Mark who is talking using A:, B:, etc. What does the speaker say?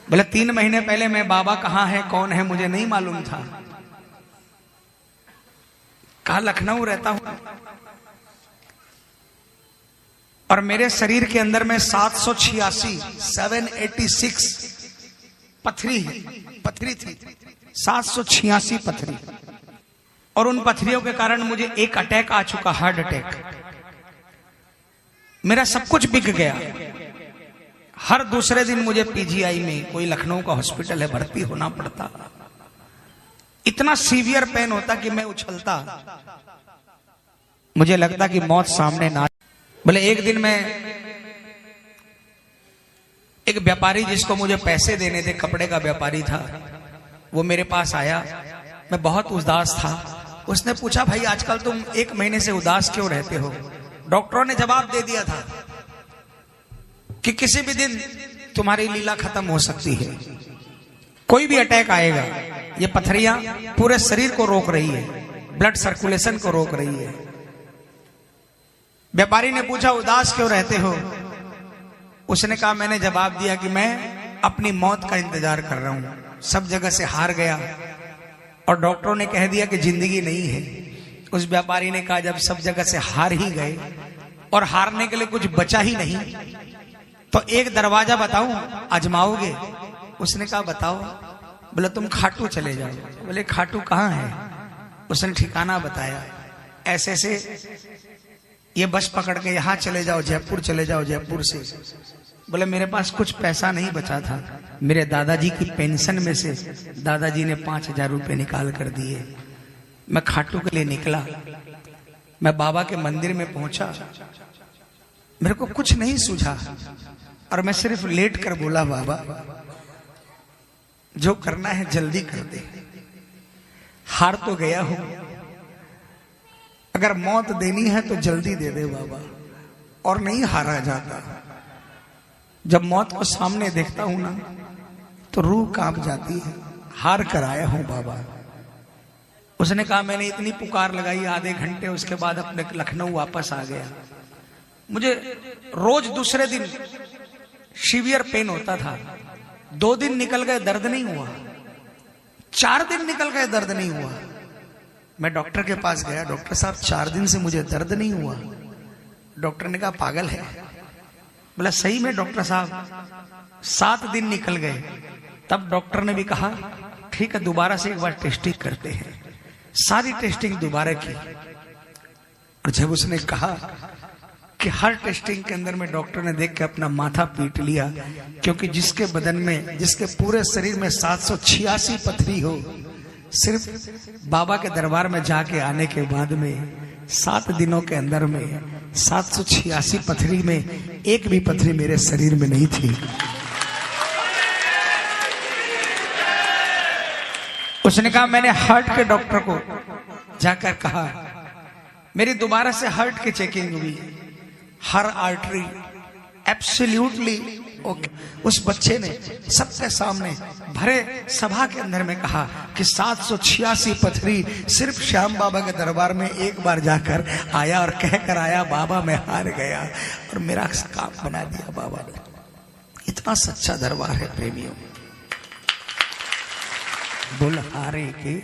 A: बोले 3 महीने पहले मैं बाबा कहाँ है कौन है मुझे नहीं मालूम था। कहा लखनऊ रहता हूं और मेरे शरीर के अंदर में 786 पथरी थी 786 पथरी। और उन पथरियों के कारण मुझे एक अटैक आ चुका, हार्ट अटैक। मेरा सब कुछ बिक गया। हर दूसरे दिन मुझे पीजीआई में, कोई लखनऊ का हॉस्पिटल है, भर्ती होना पड़ता। इतना सीवियर पेन होता कि मैं उछलता, मुझे लगता कि मौत सामने ना। बोले एक दिन मैं, एक व्यापारी जिसको मुझे पैसे देने थे, कपड़े का व्यापारी था, वो मेरे पास आया। मैं बहुत उदास था। उसने पूछा भाई आजकल तुम 1 महीने से उदास क्यों रहते हो? डॉक्टरों ने जवाब दे दिया था कि किसी भी दिन तुम्हारी लीला खत्म हो सकती है, कोई भी अटैक आएगा। ये पथरियां पूरे शरीर को रोक रही है, ब्लड सर्कुलेशन को रोक रही है। व्यापारी ने पूछा उदास क्यों रहते हो? उसने कहा, मैंने जवाब दिया कि मैं अपनी मौत का इंतजार कर रहा हूं, सब जगह से हार गया और डॉक्टरों ने कह दिया कि जिंदगी नहीं है। उस व्यापारी ने कहा, जब सब जगह से हार ही गए और हारने के लिए कुछ बचा ही नहीं, तो एक दरवाजा बताऊं, आजमाओगे? उसने कहा बताओ। बोले तुम खाटू चले जाओ। बोले खाटू कहाँ है? उसने ठिकाना बताया, ऐसे से ये बस पकड़ के यहाँ चले जाओ, जयपुर चले जाओ, जयपुर से। बोले मेरे पास कुछ पैसा नहीं बचा था, मेरे दादाजी की पेंशन में से दादाजी ने 5000 रुपये निकाल कर दिए। मैं खाटू के लिए निकला। मैं बाबा के मंदिर में पहुंचा, मेरे को कुछ नहीं सूझा और मैं सिर्फ लेट कर बोला, बाबा जो करना है जल्दी कर दे। हार तो गया हूं, अगर मौत देनी है तो जल्दी दे दे बाबा। और नहीं हारा जाता। जब मौत को सामने देखता हूं ना तो रूह कांप जाती है। हार कर आया हूं बाबा। उसने कहा मैंने इतनी पुकार लगाई, आधे घंटे उसके बाद अपने लखनऊ वापस आ गया। मुझे रोज दूसरे दिन सीवियर पेन होता था। 2 दिन निकल गए, दर्द नहीं हुआ। 4 दिन निकल गए, दर्द नहीं हुआ। मैं डॉक्टर के पास गया, डॉक्टर साहब 4 दिन से मुझे दर्द नहीं हुआ। डॉक्टर ने कहा पागल है। बोला सही में डॉक्टर साहब 7 दिन निकल गए। तब डॉक्टर ने भी कहा ठीक है, दोबारा से एक बार टेस्टिंग करते हैं। सारी टेस्टिंग दोबारा की और जब उसने कहा कि हर टेस्टिंग के अंदर में, डॉक्टर ने देख के अपना माथा पीट लिया, क्योंकि जिसके बदन में, जिसके पूरे शरीर में 786 पथरी हो, सिर्फ बाबा के दरबार में जाके आने के बाद में 7 दिनों के अंदर में 786 पथरी में एक भी पथरी मेरे शरीर में नहीं थी। उसने कहा, मैंने हार्ट के डॉक्टर को जाकर कहा, मेरी दोबारा से हार्ट की चेकिंग हुई, हर आर्टरी एब्सोल्युटली ओके। उस बच्चे ने सबके सामने भरे सभा के अंदर में कहा कि 786 पथरी सिर्फ श्याम बाबा के दरबार में एक बार जाकर आया और कहकर आया, बाबा मैं हार गया और मेरा काम बना दिया बाबा ने। इतना सच्चा दरबार है प्रेमियों। बोल हारे के